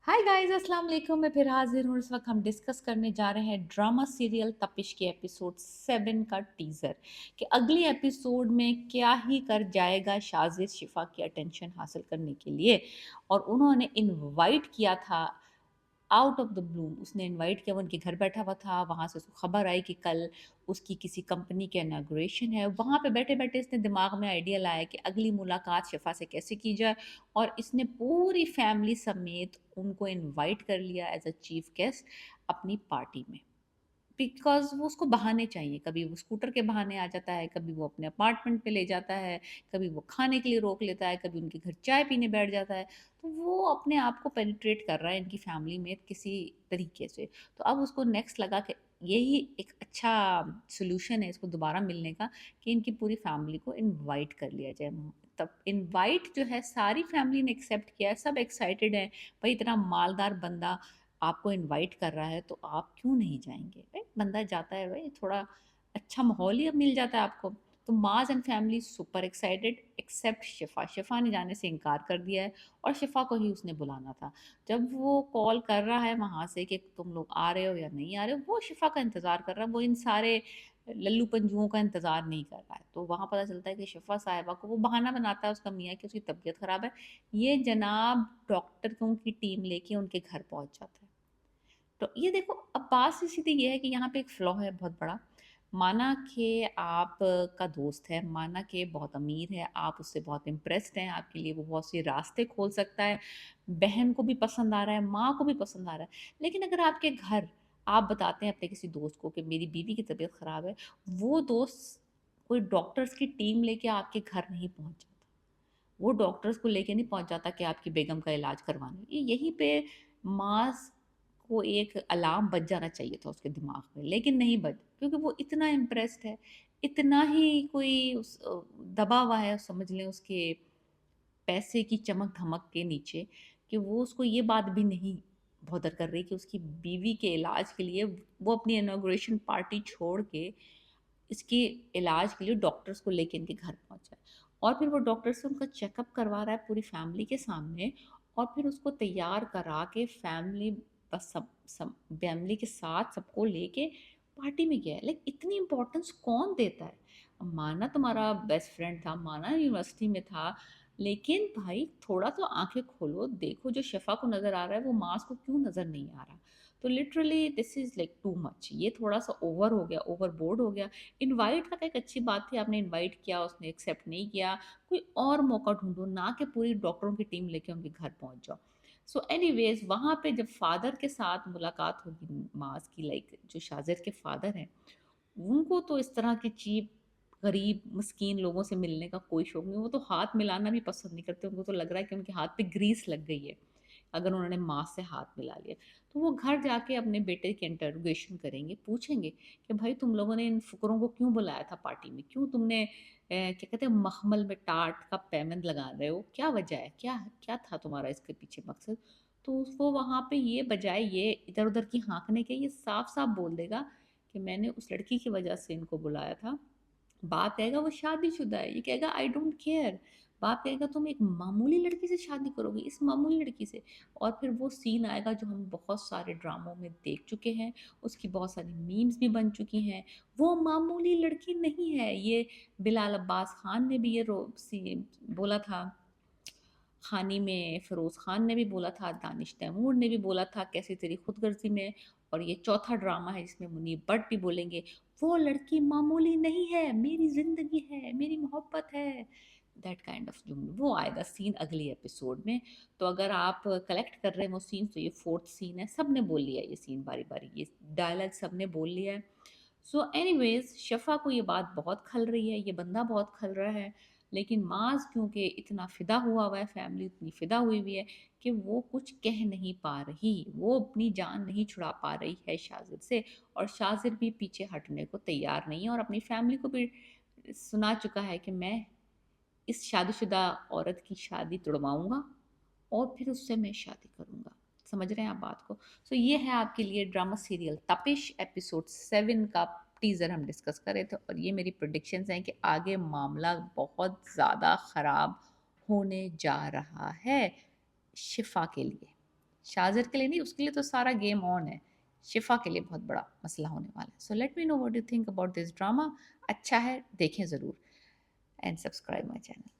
Hi guys, अस्सलाम वालेकुम। मैं फिर हाजिर हूँ। इस वक्त हम डिस्कस करने जा रहे हैं ड्रामा सीरियल तपिश के एपिसोड 7 का टीज़र कि अगली एपिसोड में क्या ही कर जाएगा शाजिद शिफा की अटेंशन हासिल करने के लिए। और उन्होंने इनवाइट किया था आउट ऑफ द ब्लू। उसने इनवाइट किया, वो उनके घर बैठा हुआ था। वहाँ से उसको खबर आई कि कल उसकी किसी कंपनी के इनॉग्रेशन है। वहाँ पे बैठे बैठे इसने दिमाग में आइडिया लाया कि अगली मुलाकात शिफा से कैसे की जाए, और इसने पूरी फैमिली समेत उनको इनवाइट कर लिया एज अ चीफ गेस्ट अपनी पार्टी में। बिकॉज़ वो उसको बहाने चाहिए, कभी वो स्कूटर के बहाने आ जाता है, कभी वो अपने अपार्टमेंट पे ले जाता है, कभी वो खाने के लिए रोक लेता है, कभी उनके घर चाय पीने बैठ जाता है। तो वो अपने आप को पेनिट्रेट कर रहा है इनकी फैमिली में किसी तरीके से। तो अब उसको नेक्स्ट लगा कि यही एक अच्छा सॉल्यूशन है इसको दोबारा मिलने का, कि इनकी पूरी फैमिली को इनवाइट कर लिया जाए। तब इनवाइट जो है सारी फैमिली ने एक्सेप्ट किया है, सब एक्साइटेड हैं। भाई इतना मालदार बंदा आपको इनवाइट कर रहा है तो आप क्यों नहीं जाएँगे? राइट? बंदा जाता है भाई, थोड़ा अच्छा माहौल ही अब मिल जाता है आपको। तो Maaz and family super excited except Shifa. Shifa ने जाने से इनकार कर दिया है और शिफ़ा को ही उसने बुलाना था। जब वो कॉल कर रहा है वहाँ से कि तुम लोग आ रहे हो या नहीं आ रहे हो, वो शिफ़ा का इंतज़ार कर रहा है, वो इन सारे लल्लू पंजुओं का इंतज़ार नहीं कर रहा है। तो वहाँ पता चलता है कि शिफ़ा साहिबा को वो बहाना बनाता है उसका मियाँ कि उसकी तबीयत ख़राब है। ये जनाब डॉक्टरों की टीम लेके उनके घर पहुँच जाता है। तो ये देखो, अब बात सीधी ये है कि यहाँ पे एक फ्लॉ है बहुत बड़ा। माना कि आप का दोस्त है, माना कि बहुत अमीर है, आप उससे बहुत इम्प्रेस्ड हैं, आपके लिए वो बहुत से रास्ते खोल सकता है, बहन को भी पसंद आ रहा है, माँ को भी पसंद आ रहा है। लेकिन अगर आपके घर आप बताते हैं अपने किसी दोस्त को कि मेरी बीवी की तबीयत ख़राब है, वो दोस्त कोई डॉक्टर्स की टीम लेके आपके घर नहीं पहुँच जाता। वो डॉक्टर्स को लेके नहीं पहुँच जाता कि आपकी बेगम का इलाज करवाने। ये यहीं पे मास को एक अलार्म बज जाना चाहिए था उसके दिमाग में, लेकिन नहीं बज, क्योंकि वो इतना इम्प्रेस्ड है, इतना ही कोई दबा हुआ है समझ लें उसके पैसे की चमक-धमक के नीचे, कि वो उसको ये बात भी नहीं बॉदर कर रही कि उसकी बीवी के इलाज के लिए वो अपनी इनॉग्रेशन पार्टी छोड़ के इसके इलाज के लिए डॉक्टर्स को लेके इनके घर पहुँचा है। और फिर वो डॉक्टर से उनका चेकअप करवा रहा है पूरी फैमिली के सामने, और फिर उसको तैयार करा के फैमिली बस सब फैमिली के साथ सबको लेके पार्टी में गया है। लाइक इतनी इम्पोर्टेंस कौन देता है? अब माना तुम्हारा बेस्ट फ्रेंड था, माना यूनिवर्सिटी में था, लेकिन भाई थोड़ा तो आँखें खोलो, देखो जो शिफ़ा को नज़र आ रहा है वो मास को क्यों नज़र नहीं आ रहा? तो literally this is like too much, ये थोड़ा-सा ओवर हो गया, ओवरबोर्ड हो गया। इनवाइट का तो एक अच्छी बात थी, आपने इनवाइट किया, उसने एक्सेप्ट नहीं किया, कोई और मौका ढूँढो, ना कि पूरी डॉक्टरों की टीम लेके उनके घर पहुँच जाओ। सो एनीवेज़ वहाँ पे जब फादर के साथ मुलाकात होगी मास की, लाइक जो शाज़िर के फादर हैं, उनको तो इस तरह के चीप, गरीब, मस्कीन लोगों से मिलने का कोई शौक नहीं, वो तो हाथ मिलाना भी पसंद नहीं करते, उनको तो लग रहा है कि उनके हाथ पे ग्रीस लग गई है, अगर उन्होंने माँ से हाथ मिला लिया। तो वो घर जाके अपने बेटे की इंटरोगेशन करेंगे, पूछेंगे कि भाई तुम लोगों ने इन फुकरों को क्यों बुलाया था पार्टी में? क्यों तुमने क्या कहते हैं मखमल में टाट का पैबंद लगा रहे हो? क्या वजह है? क्या क्या था तुम्हारा इसके पीछे मकसद? तो वो वहाँ पे ये बजाय ये इधर-उधर की हाँकने के, ये साफ-साफ बोल देगा कि मैंने उस लड़की की वजह से इनको बुलाया था। बाप कहेगा वो शादीशुदा है, ये कहेगा आई डोंट केयर। बाप कहेगा तुम एक मामूली लड़की से शादी करोगी, इस मामूली लड़की से। और फिर वो सीन आएगा जो हम बहुत सारे ड्रामों में देख चुके हैं, उसकी बहुत सारी मीम्स भी बन चुकी हैं। वो मामूली लड़की नहीं है, ये बिलाल अब्बास खान ने भी ये बोला था, खानी में फ़िरोज़ ख़ान ने भी बोला था, दानिश तैमूर ने भी बोला था, कैसी तेरी खुदगर्ज़ी में। और ये चौथा ड्रामा है जिसमें मुनीब भट्ट भी बोलेंगे, वो लड़की मामूली नहीं है, मेरी ज़िंदगी है, मेरी मोहब्बत है। दैट काइंड ऑफ जुमले वो आएगा सीन अगली एपिसोड में। तो अगर आप कलेक्ट कर रहे हैं वो सीन, तो ये 4th सीन है, सबने बोल लिया है ये सीन बारी-बारी, ये डायलॉग सबने बोल लिया है। सो एनीवेज़ शफ़ा को ये बात बहुत खल रही है, ये बंदा बहुत खल रहा है, लेकिन माज़ क्योंकि इतना फ़िदा हुआ है, फैमिली इतनी फ़िदा हुई हुई है कि वो कुछ कह नहीं पा रही, वो अपनी जान नहीं छुड़ा पा रही है शाज़िर से, और शाज़िर भी पीछे हटने को तैयार नहीं है, और अपनी फैमिली को भी सुना चुका है कि मैं इस शादीशुदा औरत की शादी तुड़वाऊँगा और फिर उससे मैं शादी करूँगा। समझ रहे हैं आप बात को? सो ये है आपके लिए ड्रामा सीरियल तपिश एपिसोड 7 का टीज़र हम डिस्कस कर रहे थे, और ये मेरी प्रेडिक्शंस हैं कि आगे मामला बहुत ज़्यादा ख़राब होने जा रहा है शिफ़ा के लिए। शाजिर के लिए नहीं, उसके लिए तो सारा गेम ऑन है, शिफा के लिए बहुत बड़ा मसला होने वाला है। So let me know what you think about this drama. अच्छा है, देखें ज़रूर, एंड सब्सक्राइब माई चैनल।